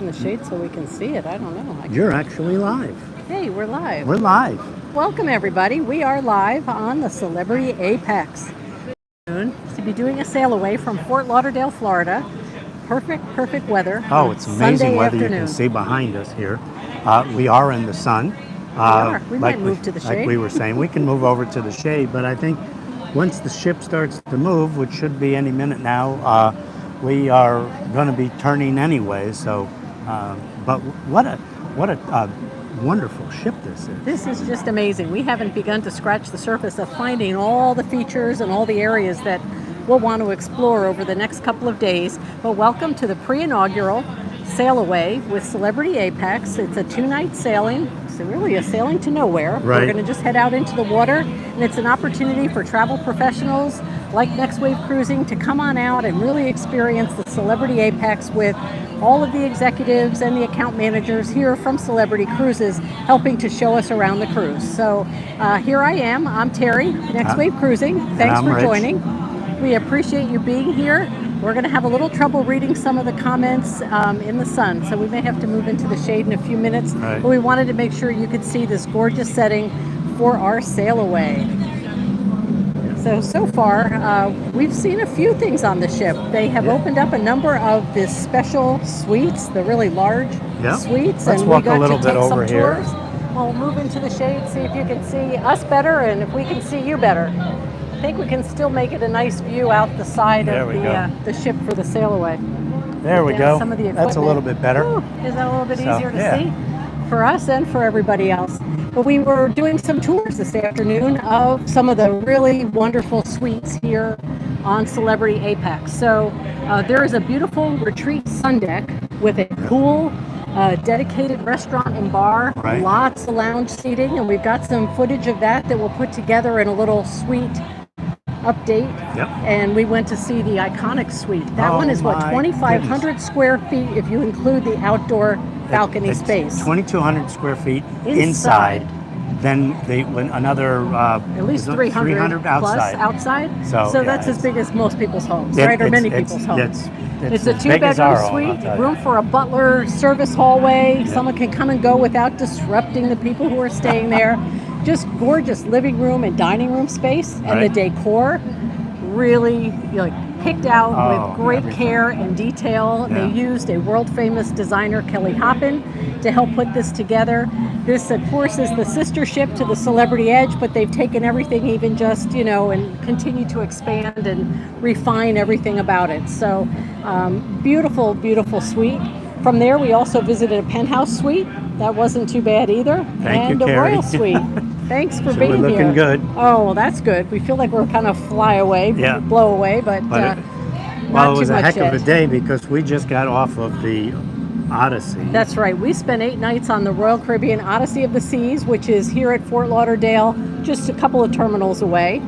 in the shade so we can see it. I don't know. You're actually live. Hey, we're live. We're live. Welcome, everybody. We are live on the Celebrity Apex. To be doing a sail away from Fort Lauderdale, Florida. Perfect weather. Oh, it's amazing Sunday weather afternoon. you can see behind us here. We are in the sun. We might move to the shade. Like we were saying, we can move over to the shade, but I think once the ship starts to move, which should be any minute now, we are going to be turning anyway. So, but what a wonderful ship this is. This is just amazing. We haven't begun to scratch the surface of finding all the features and all the areas that we'll want to explore over the next couple of days. But welcome to the pre-inaugural Sailaway with Celebrity Apex. It's a 2-night sailing. It's really a sailing to nowhere. Right. We're going to just head out into the water, and it's an opportunity for travel professionals like Next Wave Cruising to come on out and really experience the Celebrity Apex with all of the executives and the account managers here from Celebrity Cruises helping to show us around the cruise. So here I am. I'm Terry, Next Wave Cruising. Thanks for joining. We appreciate you being here. We're going to have a little trouble reading some of the comments in the sun, so we may have to move into the shade in a few minutes. Right. But we wanted to make sure you could see this gorgeous setting for our sail away. So far, we've seen a few things on the ship. They have opened up a number of the special suites, the really large suites. Let's walk a little bit over here. We'll move into the shade, see if you can see us better and if we can see you better. I think we can still make it a nice view out the side of the ship for the sail away. There we go. Some of the That's a little bit better. Ooh, is that a little bit easier to see for us and for everybody else? But we were doing some tours this afternoon of some of the really wonderful suites here on Celebrity Apex. So there is a beautiful retreat sun deck with a pool, dedicated restaurant and bar, lots of lounge seating, and we've got some footage of that we'll put together in a little suite update. And we went to see the iconic suite. That one is what, 2,500 square feet if you include the outdoor balcony space. 2,200 square feet inside. Then they went another at least 300 outside. So that's as big as most people's homes, right? Or many people's homes. It's a 2-bedroom suite, room for a butler, service hallway. Someone can come and go without disrupting the people who are staying there. Just gorgeous living room and dining room space, and the decor really picked out with great care and detail. They used a world famous designer, Kelly Hoppen, to help put this together. This, of course, is the sister ship to the Celebrity Edge, but they've taken everything even just, and continue to expand and refine everything about it. So beautiful, beautiful suite. From there, we also visited a penthouse suite. That wasn't too bad either. Thank you, a Carrie. royal suite. Thanks for being we're looking here. good. Oh, well, that's good. We feel like we're kind of blow away, but it was a heck of a day because we just got off of the Odyssey. That's right. We spent 8 nights on the Royal Caribbean Odyssey of the Seas, which is here at Fort Lauderdale, just a couple of terminals away.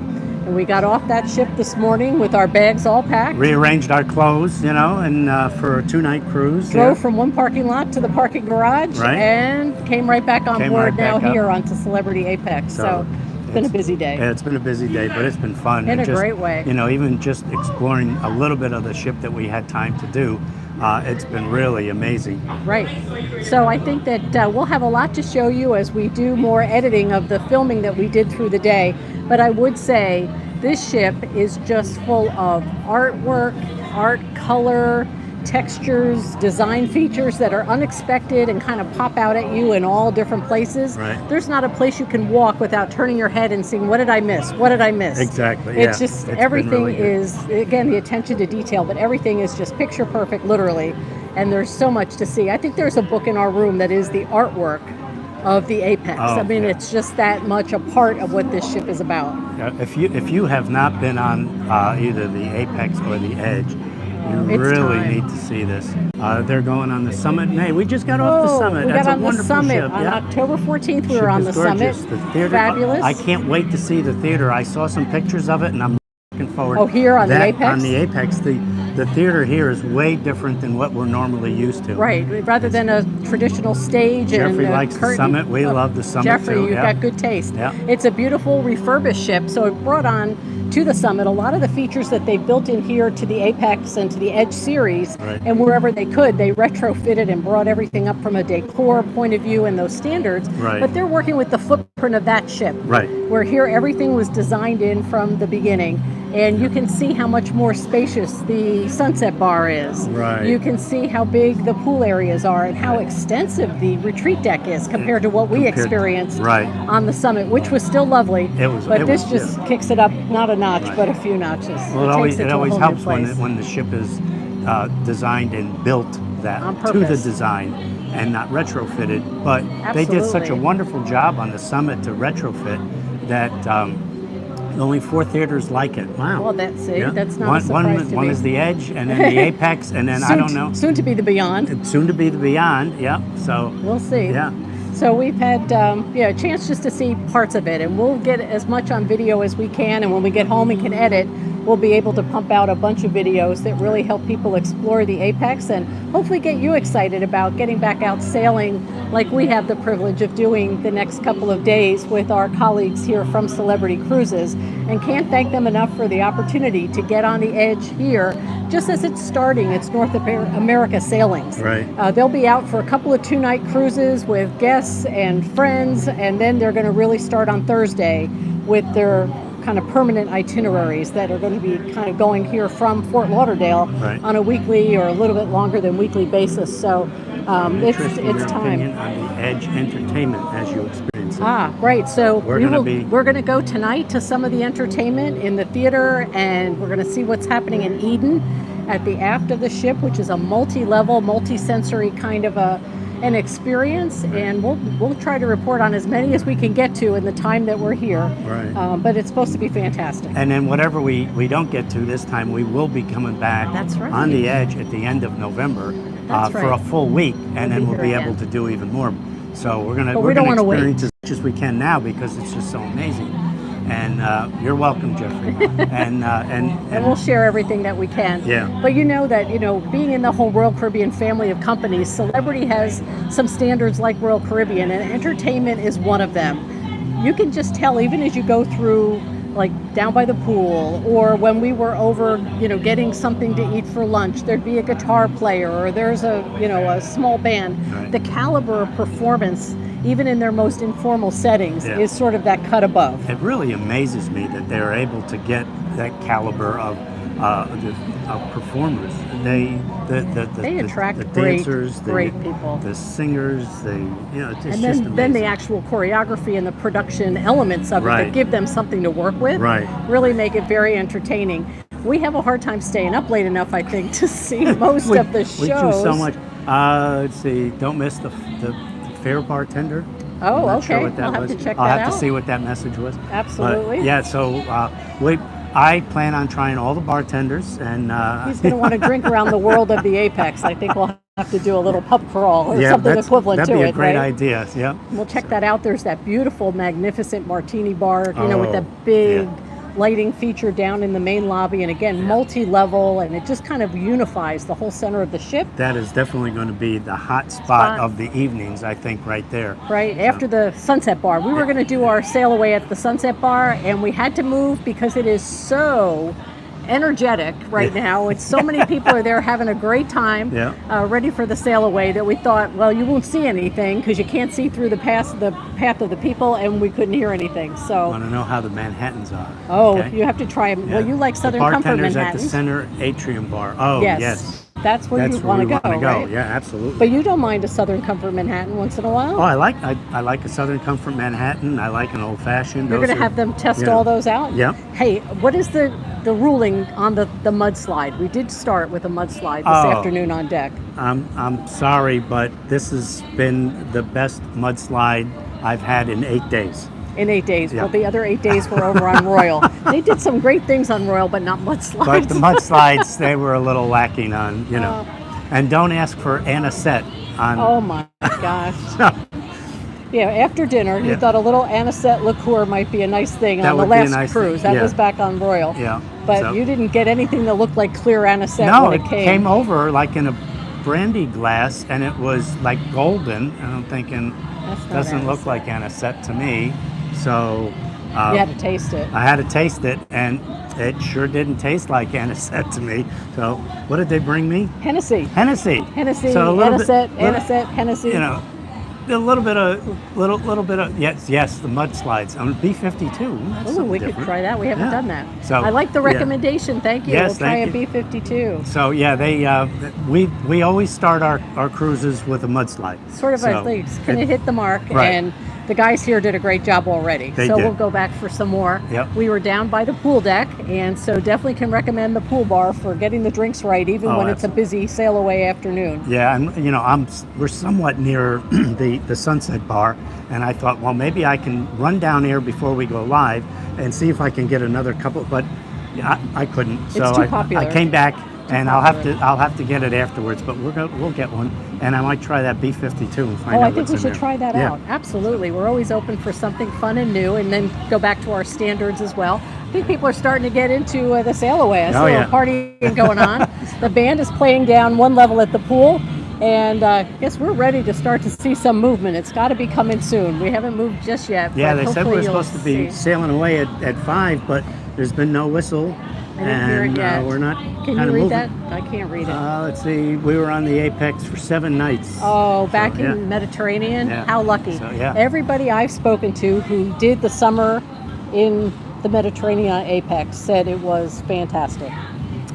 And we got off that ship this morning with our bags all packed. Rearranged our clothes, and for a 2-night cruise. Drove from one parking lot to the parking garage and came right back on board here onto Celebrity Apex. So it's been a busy day. Yeah, it's been a busy day, but it's been fun. In a great way. Even just exploring a little bit of the ship that we had time to do. It's been really amazing. Right. So I think that we'll have a lot to show you as we do more editing of the filming that we did through the day. But I would say this ship is just full of artwork, art, color, textures, design features that are unexpected and kind of pop out at you in all different places. There's not a place you can walk without turning your head and seeing, what did I miss? What did I miss? Exactly. It's just everything is, again, the attention to detail, but everything is just picture perfect, literally. And there's so much to see. I think there's a book in our room that is the artwork of the Apex. It's just that much a part of what this ship is about. If you have not been on either the Apex or the Edge, you really need to see this. They're going on the Summit. Hey, we just got off the Summit. We That's got on a wonderful the Summit ship. on October 14th. We were on the gorgeous. Summit. The theater, fabulous. I can't wait to see the theater. I saw some pictures of it, and I'm looking forward. Oh, here on the Apex? On the Apex, the theater here is way different than what we're normally used to. Right, rather than a traditional stage Jeffrey and likes curtain. the Summit. We love the Summit Jeffrey, too. you've got good taste. It's a beautiful refurbished ship, so it brought on to the summit. A lot of the features that they built in here to the Apex and to the Edge series, and wherever they could, they retrofitted and brought everything up from a decor point of view and those standards. But they're working with the footprint of that ship. Where here everything was designed in from the beginning. And you can see how much more spacious the sunset bar is. You can see how big the pool areas are and how extensive the retreat deck is compared to what we experienced on the summit, which was still lovely. But this just kicks it up, not a notch, but a few notches. Well, it always helps when the ship is designed and built to the design and not retrofitted. But they did such a wonderful job on the summit to retrofit that only 4 theaters like it. Wow. Well, that's not a surprise to me. One is the Edge, and then the Apex, and then I don't know. Soon to be the Beyond. Soon to be the Beyond, So we'll see. So we've had a chance just to see parts of it, and we'll get as much on video as we can, and when we get home and can edit, we'll be able to pump out a bunch of videos that really help people explore the Apex and hopefully get you excited about getting back out sailing like we have the privilege of doing the next couple of days with our colleagues here from Celebrity Cruises, and can't thank them enough for the opportunity to get on the Edge here just as it's starting its North America sailings. They'll be out for a couple of 2-night cruises with guests and friends, and then they're going to really start on Thursday with their kind of permanent itineraries that are going to be kind of going here from Fort Lauderdale on a weekly or a little bit longer than weekly basis. So it's time. On the Edge entertainment as you experience it. Great. So we're going to go tonight to some of the entertainment in the theater, and we're going to see what's happening in Eden at the aft of the ship, which is a multi-level, multi-sensory kind of an experience, and we'll try to report on as many as we can get to in the time that we're here. But it's supposed to be fantastic. And then whatever we don't get to this time, we will be coming back on the Edge at the end of November for a full week, and then we'll be able to do even more. So we're gonna experience as much as we can now because it's just so amazing. And you're welcome, Jeffrey. and we'll share everything that we can. But you know that being in the whole Royal Caribbean family of companies, Celebrity has some standards like Royal Caribbean, and entertainment is one of them. You can just tell even as you go through, like down by the pool, or when we were over, getting something to eat for lunch, there'd be a guitar player, or there's a small band. The caliber of performance, even in their most informal settings, is sort of that cut above. It really amazes me that they're able to get that caliber of performers. They attract the dancers, great people, the singers. It's and just amazing. Then the actual choreography and the production elements of it that give them something to work with. Really make it very entertaining. We have a hard time staying up late enough, I think, to see most of the shows. We do so much. Let's see. Don't miss the Fair Bartender. Oh, okay. Sure I'll have to check that out. I'll have to see what that message was. Absolutely. But, so I plan on trying all the bartenders, and he's going to want to drink around the world of the Apex. I think we'll have to do a little pub crawl or something equivalent to it. That'd be a great idea. We'll check that out. There's that beautiful, magnificent martini bar, with that big lighting feature down in the main lobby, and again, multi-level, and it just kind of unifies the whole center of the ship. That is definitely going to be the hot spot of the evenings, I think, right there. After the Sunset Bar. We were going to do our Sailaway at the Sunset Bar, and we had to move because it is so energetic right now. It's so many people are there having a great time, ready for the Sailaway, that we thought, well, you won't see anything because you can't see through the path of the people, and we couldn't hear anything. So I want to know how the Manhattans are. You have to try them. Well, you like Southern Comfort Manhattans. At the center atrium bar. Yes. That's where you want to go, right? Yeah, absolutely. But you don't mind a Southern Comfort Manhattan once in a while? Oh, I like a Southern Comfort Manhattan. I like an old fashioned. You're going to have them test all those out? Yeah. Hey, what is the ruling on the mudslide? We did start with a mudslide this afternoon on deck. I'm sorry, but this has been the best mudslide I've had in 8 days. In 8 days. Well, the other 8 days were over on Royal. They did some great things on Royal, but not mudslides. But the mudslides, they were a little lacking on, And don't ask for anisette on. Oh my gosh. After dinner, you thought a little anisette liqueur might be a nice thing on the last cruise. That was back on Royal. But you didn't get anything that looked like clear anisette when it came. No, it came over like in a brandy glass, and it was like golden. And I'm thinking, doesn't look like anisette to me. So You had to taste it. I had to taste it, and it sure didn't taste like anisette to me. So what did they bring me? Hennessy. Hennessy. Hennessy, So a little anisette, Hennessy. You know, a little bit of yes, the mudslides. On B-52. Oh, we could try that. We haven't done that. So I like the recommendation. Thank you. Yes, we'll try thank a B-52. So yeah, we always start our cruises with a mudslide. Sort of, I think, can it hit the mark? Right. And the guys here did a great job already. They so did. we'll go back for some more. Yep. We were down by the pool deck, and so definitely can recommend the pool bar for getting the drinks right, even when it's a busy sail-away afternoon. Yeah, and you know, we're somewhat near the Sunset Bar, and I thought, well, maybe I can run down here before we go live and see if I can get another couple, but I couldn't. So it's too popular. I came back. And I'll have to get it afterwards, but we'll get one, and I might try that B-52 and find out. I think what's we in should there. try that out. Absolutely, we're always open for something fun and new, and then go back to our standards as well. I think people are starting to get into the Sailaway. I see a little partying going on. The band is playing down one level at the pool, and I guess we're ready to start to see some movement. It's got to be coming soon. We haven't moved just yet. Yeah, but they said we were supposed to be see. sailing away at 5, but there's been no whistle. I didn't hear it yet. We're not. Can you read that? I can't read it. Let's see. We were on the Apex for 7 nights. Oh, back in the Mediterranean? Yeah. How lucky. So, yeah. Everybody I've spoken to who did the summer in the Mediterranean Apex said it was fantastic.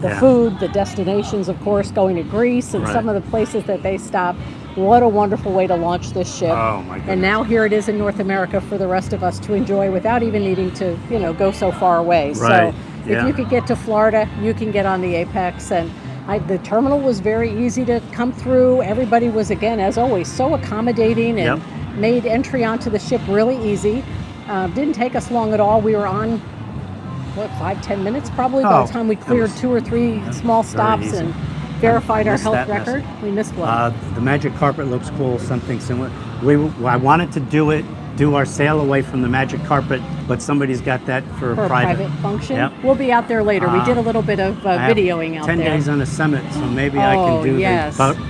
The food, the destinations, of course, going to Greece and some of the places that they stopped. What a wonderful way to launch this ship. Oh, my goodness. And now here it is in North America for the rest of us to enjoy without even needing to, go so far away. Right. So if you could get to Florida, you can get on the Apex. And the terminal was very easy to come through. Everybody was, again, as always, so accommodating and made entry onto the ship really easy. Didn't take us long at all. We were on, 5-10 minutes probably by the time we cleared 2 or 3 small stops and verified our health record. We missed one. The Magic Carpet looks cool, something similar. I wanted to do our sail away from the Magic Carpet, but somebody's got that for a private function. Yep. We'll be out there later. We did a little bit of videoing out 10 there. 10 days on the summit, so maybe I can do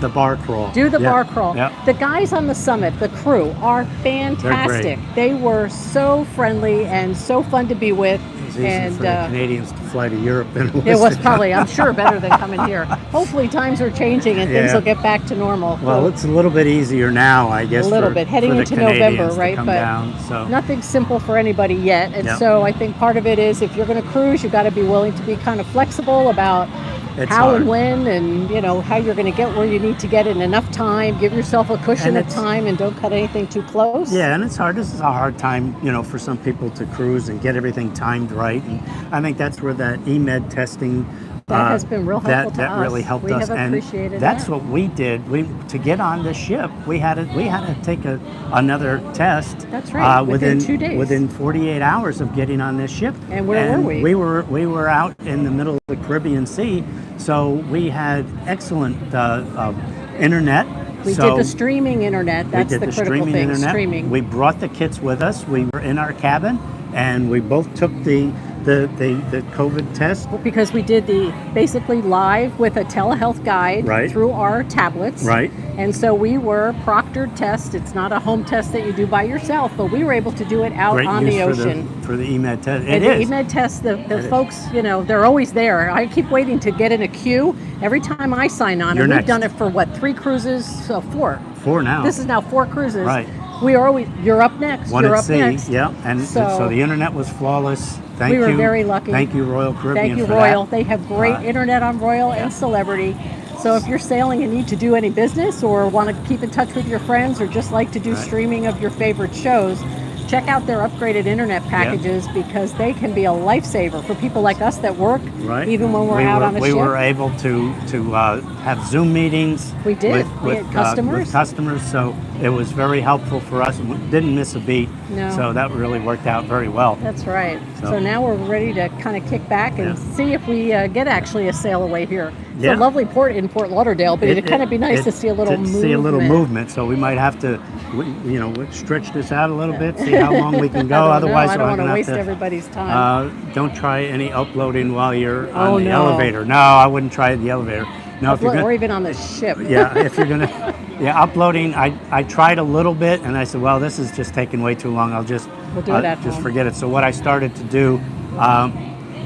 the bar crawl. Do the bar crawl. Yep. The guys on the summit, the crew, are fantastic. They were so friendly and so fun to be with. It was easier for the Canadians to fly to Europe than it was probably, I'm sure, better than coming here. Hopefully times are changing and things will get back to normal. Well, it's a little bit easier now, I guess. A little bit, heading into November, right? But nothing simple for anybody yet. And so I think part of it is if you're going to cruise, you've got to be willing to be kind of flexible about how and when, and how you're going to get where you need to get in enough time. Give yourself a cushion of time and don't cut anything too close. Yeah, and it's hard. This is a hard time, for some people to cruise and get everything timed right. And I think that's where that EMED testing that has been real helpful to us. That really helped us. We have appreciated that's what we did. To get on the ship, we had to take another test. That's right. Within 2 days. Within 48 hours of getting on this ship. And where were we? We were out in the middle of the Caribbean Sea, so we had excellent internet. We did the streaming internet. That's the critical thing. Streaming. We brought the kits with us. We were in our cabin, and we both took the COVID test. Because we did basically live with a telehealth guide through our tablets. Right. And so we were proctored test. It's not a home test that you do by yourself, but we were able to do it out on the ocean. For the EMED test. And the EMED test, the folks, they're always there. I keep waiting to get in a queue. Every time I sign on, and we've done it for 3 cruises? 4. 4 now. This is now 4 cruises. Right. We are always, you're up next. One you're at up sea, next. Yeah, and so the internet was flawless. Thank you. We were very lucky. Thank you, Royal Caribbean. Thank you, for Royal. that. They have great internet on Royal and Celebrity. So if you're sailing and need to do any business or want to keep in touch with your friends or just like to do streaming of your favorite shows, check out their upgraded internet packages because they can be a lifesaver for people like us that work, even when we're out on a ship. We were able to have Zoom meetings. We did. We had customers. With customers, so it was very helpful for us. We didn't miss a beat. No. So that really worked out very well. That's right. So now we're ready to kind of kick back and see if we get actually a sail away here. It's a lovely port in Fort Lauderdale, but it'd kind of be nice to see a little movement. See a little movement, so we might have to, stretch this out a little bit, see how long we can go. Otherwise, I don't want to waste everybody's time. Don't try any uploading while you're on the elevator. No, I wouldn't try the elevator. No, or even on the ship. Yeah, if you're gonna Yeah, uploading, I tried a little bit, and I said, well, this is just taking way too long. We'll do it at just home. forget it. So what I started to do,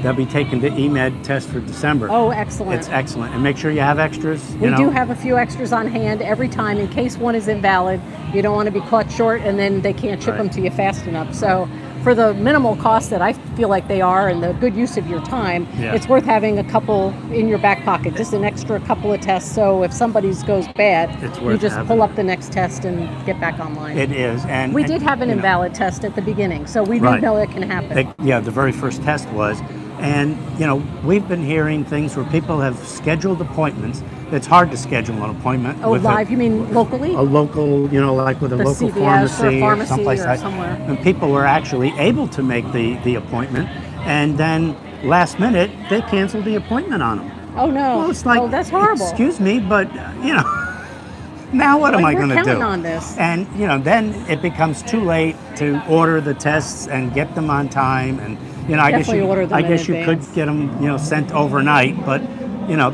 they'll be taking the EMED test for December. Oh, excellent. It's excellent. And make sure you have extras. We do have a few extras on hand every time in case one is invalid. You don't want to be caught short and then they can't ship them to you fast enough. So for the minimal cost that I feel like they are and the good use of your time, it's worth having a couple in your back pocket, just an extra couple of tests. So if somebody's goes bad, you just pull up the next test and get back online. It is. And we did have an invalid test at the beginning, so we do know it can happen. The very first test was. And, we've been hearing things where people have scheduled appointments. It's hard to schedule an appointment. Oh, live? You mean locally? A local, like with a local CVS pharmacy or someplace or somewhere. And people were actually able to make the appointment. And then last minute, they canceled the appointment on them. Oh, no. Well, it's like, oh, that's horrible. Excuse me, but, now what am I going to do? We're counting on this. And, then it becomes too late to order the tests and get them on time. And, I guess you could get them, sent overnight, but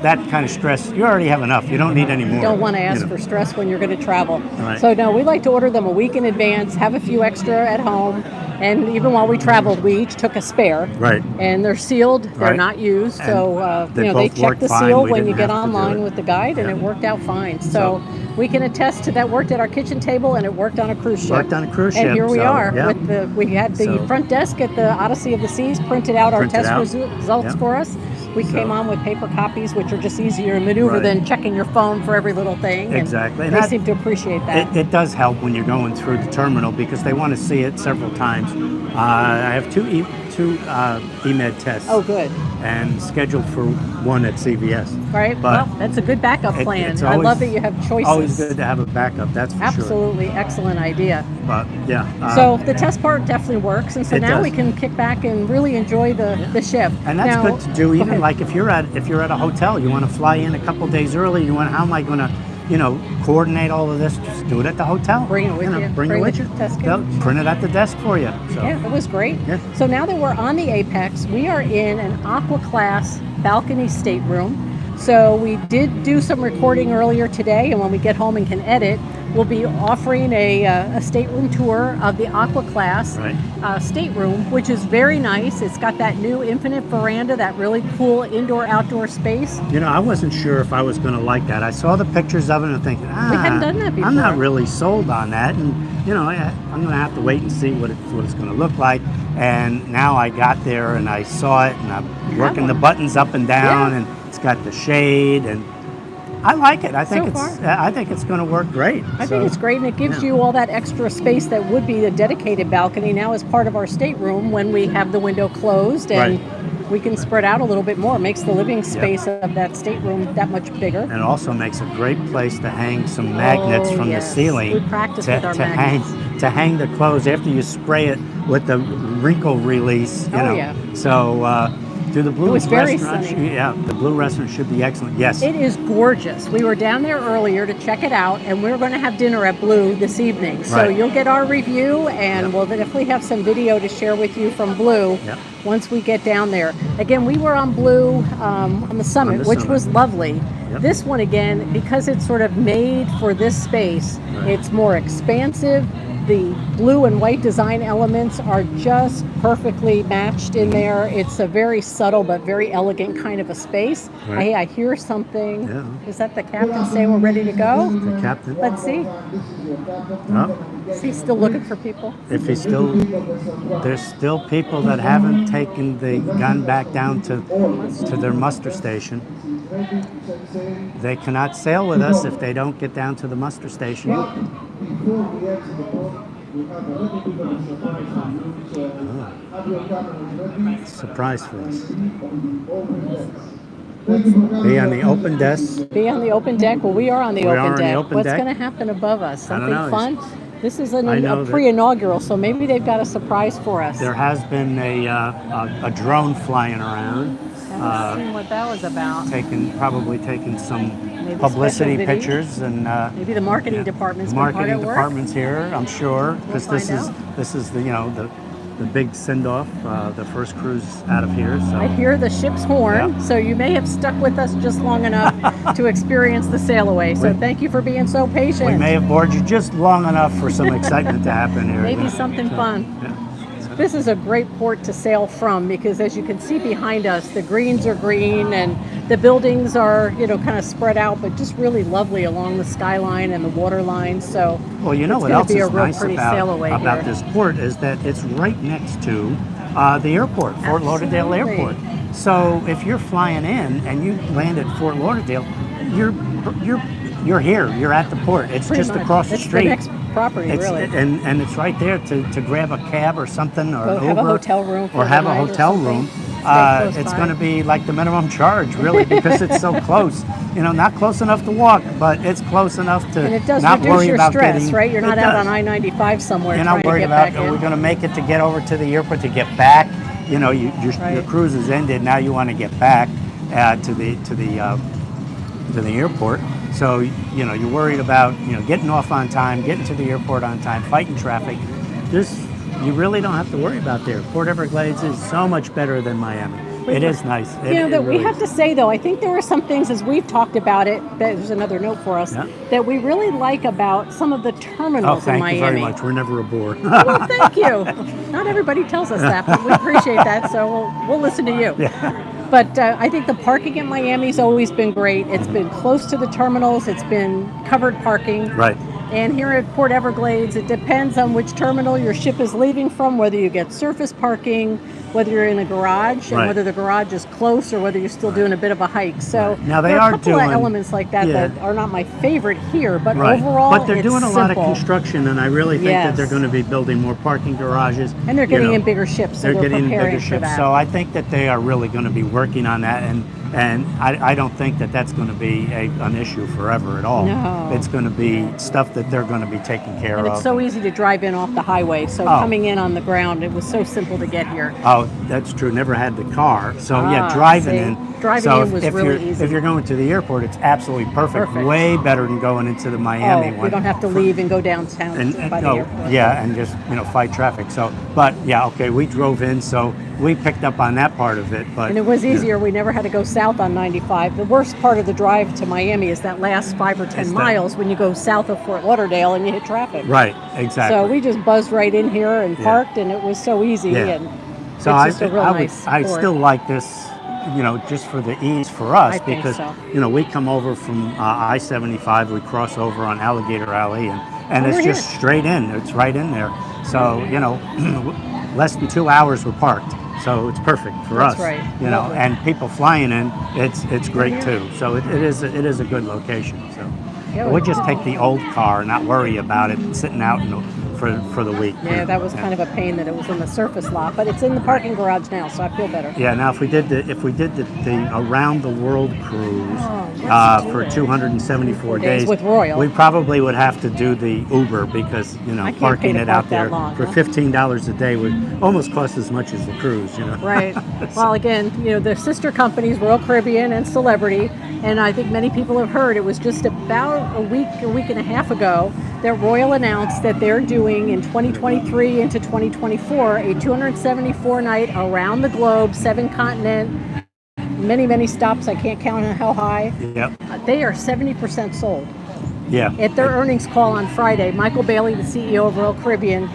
that kind of stress, you already have enough. You don't need any more. You don't want to ask for stress when you're going to travel. Right. So no, we like to order them a week in advance, have a few extra at home, and even while we traveled, we each took a spare. Right. And they're sealed, they're not used, so they check the seal when you get online with the guide, and it worked out fine. So we can attest to that worked at our kitchen table, and it worked on a cruise ship. Worked on a cruise ship. And here we are. We had the front desk at the Odyssey of the Seas printed out our test results for us. We came on with paper copies, which are just easier to maneuver than checking your phone for every little thing. Exactly. And they seem to appreciate that. It does help when you're going through the terminal because they want to see it several times. I have two EMED tests. Oh, good. And scheduled for one at CVS. Right. But well, that's a good backup plan. It's I love that you have choices. Always good to have a backup, that's for sure. Absolutely. Excellent idea. But, yeah. So the test part definitely works. And so now we can kick back and really enjoy the ship. And that's good to do even like if you're at a hotel, you want to fly in a couple days early, how am I going to coordinate all of this? Just do it at the hotel. Bring it with you. Bring it with you. They'll print it at the desk for you. So. Yeah, it was great. Yeah. So now that we're on the Apex, we are in an Aqua Class balcony stateroom. So we did do some recording earlier today, and when we get home and can edit, we'll be offering a stateroom tour of the Aqua Class stateroom, which is very nice. It's got that new infinite veranda, that really cool indoor-outdoor space. I wasn't sure if I was going to like that. I saw the pictures of it and thinking, we hadn't done that before. I'm not really sold on that, and I'm going to have to wait and see what it's going to look like. And now I got there and I saw it, and I'm working the buttons up and down, and it's got the shade, and I like it. I think it's going to work great. I think it's great, and it gives you all that extra space that would be a dedicated balcony now as part of our stateroom when we have the window closed, and we can spread out a little bit more. It makes the living space of that stateroom that much bigger. And it also makes a great place to hang some magnets from the ceiling. We practice with our magnets. To hang the clothes after you spray it with the wrinkle release. So. Do the Blue restaurant? The Blue restaurant should be excellent. Yes, it is gorgeous. We were down there earlier to check it out, and we're going to have dinner at Blue this evening. So you'll get our review, and we'll definitely have some video to share with you from Blue once we get down there. Again, we were on Blue on the summit, which was lovely. This one again, because it's sort of made for this space, it's more expansive. The blue and white design elements are just perfectly matched in there. It's a very subtle but very elegant kind of a space. Hey, I hear something. Is that the captain saying we're ready to go? The captain. Let's see. Is he still looking for people? If he's still, there's still people that haven't taken the gun back down to their muster station. They cannot sail with us if they don't get down to the muster station. Surprise for us. Be on the open deck. Be on the open deck. Well, we are on the open deck. What's going to happen above us? Something fun? This is a pre-inaugural, so maybe they've got a surprise for us. There has been a drone flying around. Let's see what that was about. Probably taking some publicity pictures, and maybe the marketing department's department's here, I'm sure, because this is the the big send-off, the first cruise out of here. So I hear the ship's horn, yeah. so you may have stuck with us just long enough to experience the Sailaway. So thank you for being so patient. We may have bored you just long enough for some excitement to happen here. Maybe something fun. Yeah. This is a great port to sail from because, as you can see behind us, the greens are green and the buildings are, kind of spread out, but just really lovely along the skyline and the water line. So, well, what else is nice about this port is that it's right next to the airport, Fort Lauderdale Airport. So if you're flying in and you land at Fort Lauderdale, you're here. You're at the port. It's just across the street. It's the next property, really. And it's right there to grab a cab or something, or have a hotel room, or have a hotel room. It's going to be like the minimum charge, really, because it's so close. Not close enough to walk, but it's close enough to and it does not reduce worry your about stress, getting, right? You're not out on I-95 somewhere. You're not worried about, are we going to make it to get over to the airport, to get back? Your cruise is ended. Now you want to get back to the airport. So you're worried about getting off on time, getting to the airport on time, fighting traffic. You really don't have to worry about there. Port Everglades is so much better than Miami. It is nice. We have to say, though, I think there are some things, as we've talked about it, there's another note for us, that we really like about some of the terminals in Miami. Thank you very much. We're never a bore. Well, thank you. Not everybody tells us that, but we appreciate that, so we'll listen to you. Yeah. But I think the parking in Miami's always been great. It's been close to the terminals. It's been covered parking. Right. And here at Port Everglades, it depends on which terminal your ship is leaving from, whether you get surface parking, whether you're in a garage, and whether the garage is close or whether you're still doing a bit of a hike. So now there are a couple of elements like that that are not my favorite here, but overall, but they're doing a lot of simple. Construction, and I really think that they're going to be building more parking garages. And they're getting in bigger ships. So they're getting in bigger for ships. that. So I think that they are really going to be working on that, and I don't think that that's going to be an issue forever at all. No. It's going to be stuff that they're going to be taking care of. And it's so easy to drive in off the highway. So coming in on the ground, it was so simple to get here. Oh, that's true. Never had the car. So driving in. Driving in was really easy. If you're going to the airport, it's absolutely perfect. Way better than going into the Miami one. You don't have to leave and go downtown by the airport. Yeah, and just fight traffic. So, but we drove in, so we picked up on that part of it. But and it was easier. We never had to go south on 95. The worst part of the drive to Miami is that last 5 or 10 miles when you go south of Fort Lauderdale and you hit traffic. Right, exactly. So we just buzzed right in here and parked, and it was so easy. Yeah. And so it's just a real nice I still like this. Just for the ease for us, because we come over from I-75, we cross over on Alligator Alley, and it's just straight in. It's right in there. So less than 2 hours we're parked. So it's perfect for us. Right. And people flying in, it's great too. So it is a good location. So we'll just take the old car, not worry about it sitting out for the week. Yeah, that was kind of a pain that it was in the surface lot, but it's in the parking garage now, so I feel better. Yeah, now if we did the around the world cruise for 274 days with Royal, we probably would have to do the Uber, because parking it out there for $15 a day would almost cost as much as the cruise. Right. Well, again, the sister companies, Royal Caribbean and Celebrity, and I think many people have heard it was just about a week and a half ago that Royal announced that they're doing in 2023 into 2024 a 274-night around the globe, 7-continent, many stops. I can't count how high. Yep. They are 70% sold. Yeah. At their earnings call on Friday, Michael Bailey, the CEO of Royal Caribbean,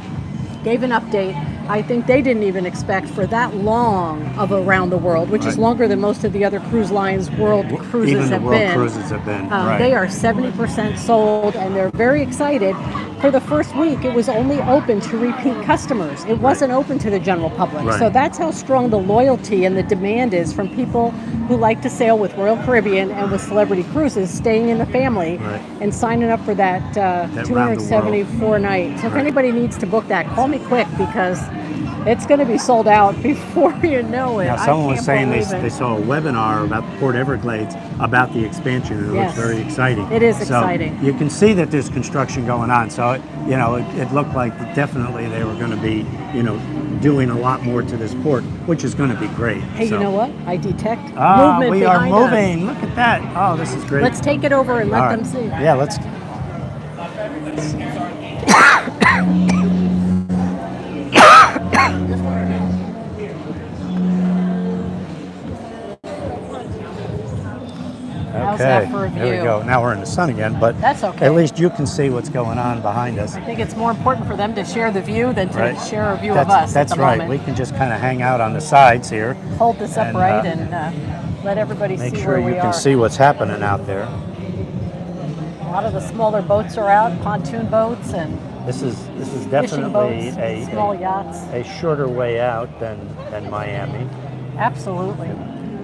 gave an update. I think they didn't even expect for that long of around the world, which is longer than most of the other cruise lines' world cruises have been. Cruises have been. They are 70% sold, and they're very excited. For the first week, it was only open to repeat customers. It wasn't open to the general public. So that's how strong the loyalty and the demand is from people who like to sail with Royal Caribbean and with Celebrity Cruises, staying in the family and signing up for that 274 night. So if anybody needs to book that, call me quick, because it's going to be sold out before you know it. Now, someone was saying they saw a webinar about Port Everglades about the expansion, and it looks very exciting. It is exciting. You can see that there's construction going on. So, it looked like definitely they were going to be, doing a lot more to this port, which is going to be great. Hey, you know what? I detect movement we are behind moving. us. Look at that. Oh, this is great. Let's take it over and let them see. Yeah, let's. How's that for a view? There we go. Now we're in the sun again, but that's okay. At least you can see what's going on behind us. I think it's more important for them to share the view than to share a view of us. That's at the right. moment. We can just kind of hang out on the sides here. Hold this upright and let everybody see where we are. Make sure you can see what's happening out there. A lot of the smaller boats are out, pontoon boats and this is definitely boats, small yachts. A shorter way out than Miami. Absolutely.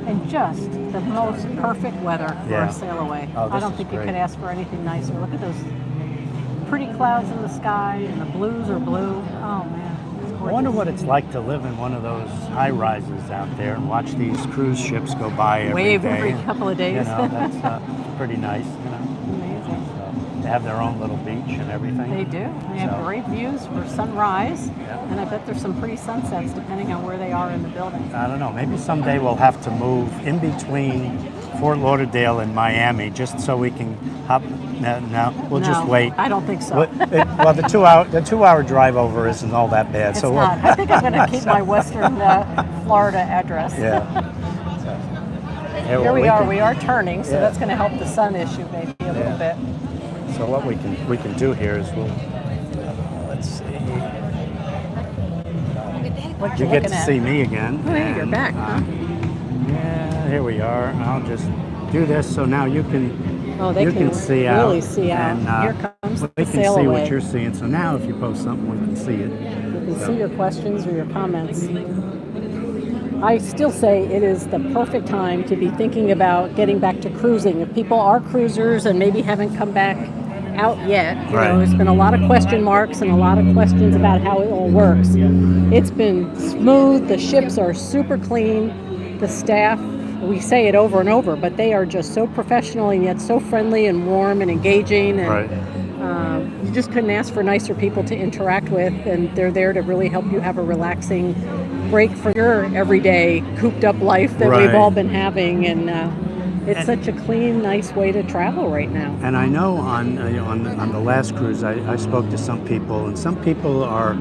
And just the most perfect weather for a Sailaway. I don't think you could ask for anything nicer. Look at those pretty clouds in the sky, and the blues are blue. Oh man, it's gorgeous. I wonder what it's like to live in one of those high rises out there and watch these cruise ships go by every Wave day. every couple of days. You know, that's pretty nice. You know. Amazing. They have their own little beach and everything. They do. They have great views for sunrise, and I bet there's some pretty sunsets depending on where they are in the building. I don't know. Maybe someday we'll have to move in between Fort Lauderdale and Miami just so we can hop. No, we'll just wait. I don't think so. Well, the 2 hour drive over isn't all that bad. It's not. I think I'm going to keep my Western Florida address. Yeah. Here we are. We are turning, so that's going to help the sun issue maybe a little bit. So what we can do here is let's see. You get to see me again. Oh, yeah, you're back, huh? Yeah, here we are. I'll just do this so now you can. Oh, they can see really out. see out. And, here comes the we can Sailaway. see what you're seeing. So now if you post something, we can see it. You can see your questions or your comments. I still say it is the perfect time to be thinking about getting back to cruising. If people are cruisers and maybe haven't come back out yet, you know, there's been a lot of question marks and a lot of questions about how it all works. It's been smooth. The ships are super clean. The staff, we say it over and over, but they are just so professional and yet so friendly and warm and engaging. And you just couldn't ask for nicer people to interact with, and they're there to really help you have a relaxing break from your everyday cooped up life that we've all been having. And it's such a clean, nice way to travel right now. And I know on the last cruise, I spoke to some people, and some people are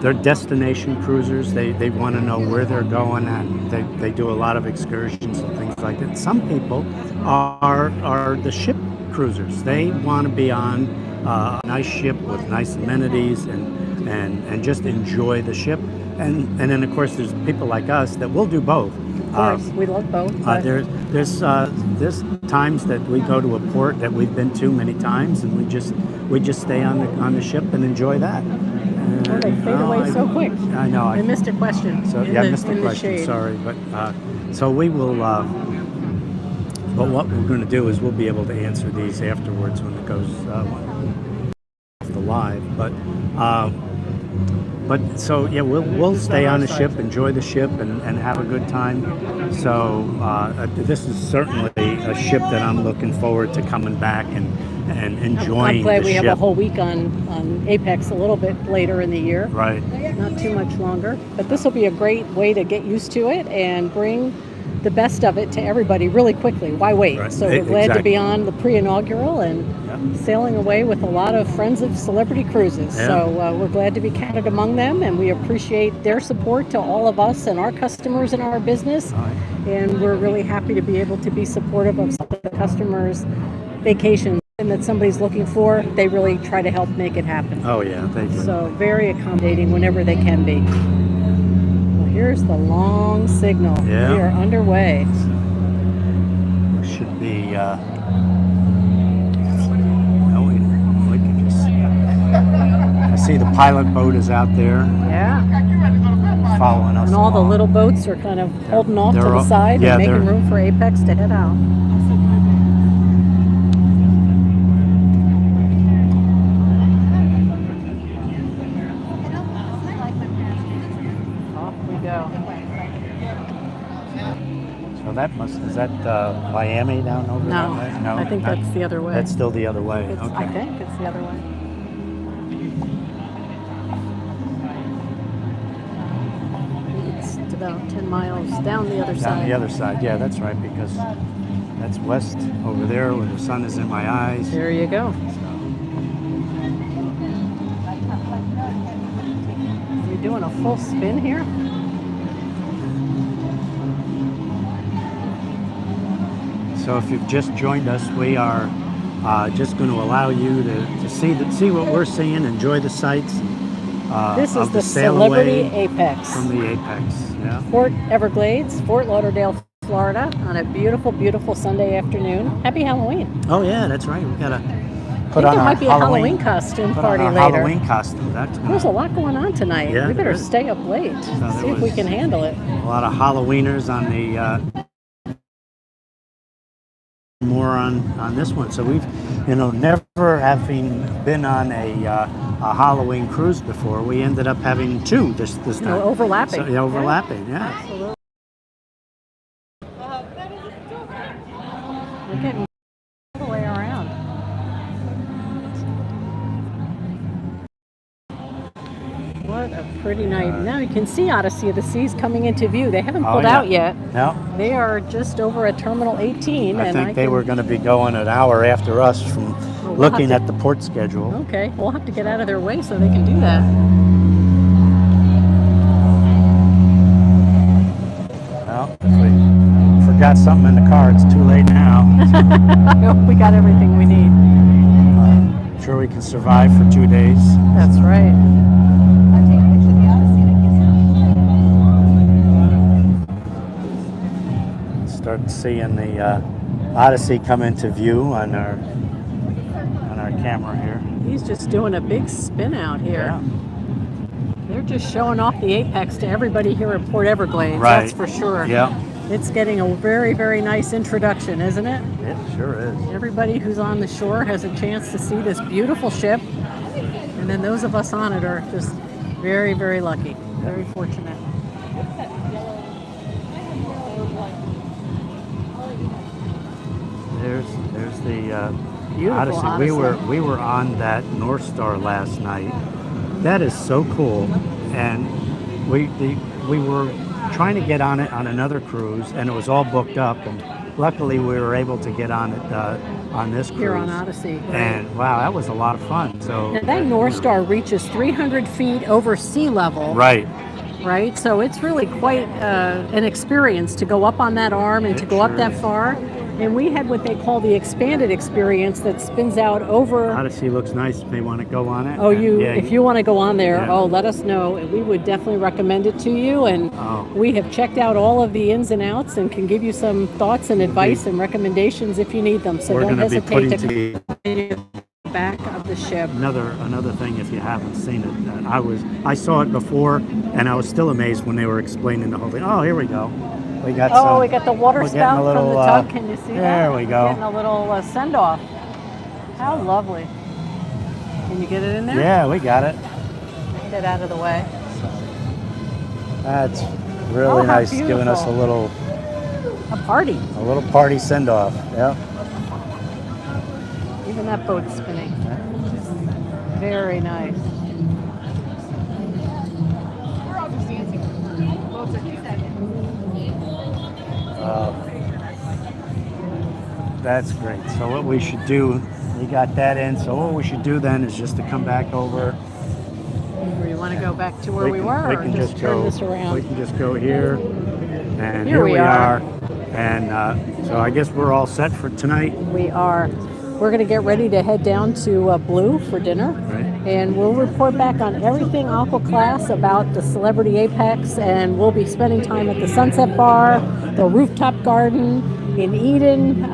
they're destination cruisers. They want to know where they're going, and they do a lot of excursions and things like that. Some people are the ship cruisers. They want to be on a nice ship with nice amenities and just enjoy the ship. And then of course there's people like us that will do both. Of course, we love both. There's times that we go to a port that we've been to many times, and we just stay on the ship and enjoy that. Well, they fade away so quick. I know. I missed a question. So I missed the question. Sorry, but so we will. But what we're going to do is we'll be able to answer these afterwards when it goes off the live. But so yeah, we'll stay on the ship, enjoy the ship, and have a good time. So this is certainly a ship that I'm looking forward to coming back and enjoying. I'm glad we ship. have a whole week on Apex a little bit later in the year. Right. Not too much longer, but this will be a great way to get used to it and bring the best of it to everybody really quickly. Why wait? Right. So we're glad to be on the pre-inaugural and sailing away with a lot of friends of Celebrity Cruises. Yeah. So we're glad to be counted among them, and we appreciate their support to all of us and our customers in our business. Right. And we're really happy to be able to be supportive of some of the customers' vacations and that somebody's looking for. They really try to help make it happen. Oh yeah, they do. So very accommodating whenever they can be. Here's the long signal. Yeah. We are underway. Should be. We can just. I see the pilot boat is out there. Yeah. Following us. And all the along. little boats are kind of holding off to They're the all- side yeah, and making they're- room for Apex to head out. Off we go. So is that Miami down over No, that way? No, I think that's the other way. That's still the other way. It's, Okay. I think it's the other way. It's about 10 miles down the other Down side. the other side. Yeah, that's right, because that's west over there where the sun is in my eyes. There you go. We you doing a full spin here? So if you've just joined us, we are just going to allow you to see what we're seeing, enjoy the sights. This is the Sailaway Celebrity Apex. From the Apex, yeah. Port Everglades, Fort Lauderdale, Florida, on a beautiful, beautiful Sunday afternoon. Happy Halloween. Oh yeah, that's right. We got to put on our might be a Halloween costume party later. Halloween costume. There's a lot going on tonight. Yeah, we better stay up late, see if we can handle it. A lot of Halloweeners on the more on this one. So we've, never having been on a Halloween cruise before, we ended up having two this time. Overlapping. So, overlapping, yeah. Absolutely. We're getting all the way around. What a pretty night. Now you can see Odyssey of the Seas coming into view. They haven't pulled out yet. No. They are just over at Terminal 18. I think they were going to be going an hour after us from looking at the port schedule. Okay, we'll have to get out of their way so they can do that. Well, if we forgot something in the car, it's too late now. I hope we got everything we need. I'm sure we can survive for 2 days. That's right. Start seeing the Odyssey come into view on our camera here. He's just doing a big spin out here. Yeah. They're just showing off the Apex to everybody here at Port Everglades. Right. That's for sure. Yeah. It's getting a very, very nice introduction, isn't it? It sure is. Everybody who's on the shore has a chance to see this beautiful ship. And then those of us on it are just very, very lucky. Very fortunate. There's the Beautiful Odyssey. We were on that North Star last night. That is so cool. And we were trying to get on it on another cruise, and it was all booked up. And luckily, we were able to get on it on this cruise. Here on Odyssey. Right. And wow, that was a lot of fun. So now that North Star reaches 300 feet over sea level. Right. Right. So it's really quite an experience to go up on that arm and to go up that far. And we had what they call the expanded experience that spins out over. Odyssey looks nice. May want to go on it. Oh, if you want to go on there, yeah. let us know. We would definitely recommend it to you. And we have checked out all of the ins and outs and can give you some thoughts and advice and recommendations if you need them. So don't hesitate to continue the back of the ship. Another thing, if you haven't seen it, I saw it before, and I was still amazed when they were explaining the whole thing. Oh, here we go. We got we got the water spout from the tug. Can you see that? There we go. Getting a little send-off. How lovely. Can you get it in there? Yeah, we got it. Get out of the way. That's really nice, beautiful. giving us a little party send-off. Yeah. Even that boat's spinning. Very nice. That's great. So what we should do, we got that in. So what we should do then is just to come back over. Where you want to go back to where we were, we or can just turn this around? We can just go here, and here we are. And so I guess we're all set for tonight. We are. We're going to get ready to head down to Blue for dinner. Right. And we'll report back on everything Aqua Class about the Celebrity Apex, and we'll be spending time at the Sunset Bar, the rooftop garden in Eden,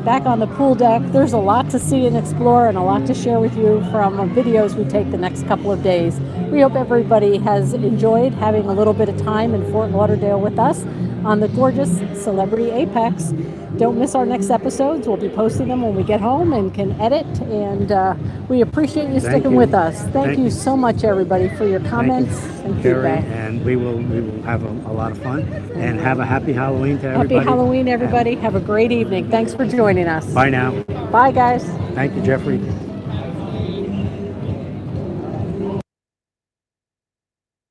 back on the pool deck. There's a lot to see and explore and a lot to share with you from videos we take the next couple of days. We hope everybody has enjoyed having a little bit of time in Fort Lauderdale with us on the gorgeous Celebrity Apex. Don't miss our next episodes. We'll be posting them when we get home and can edit. And we appreciate you sticking with us. Thank you so much, everybody, for your comments and feedback. And we will have a lot of fun. And have a happy Halloween to everybody. Happy Halloween, everybody. Have a great evening. Thanks for joining us. Bye now. Bye, guys. Thank you, Jeffrey.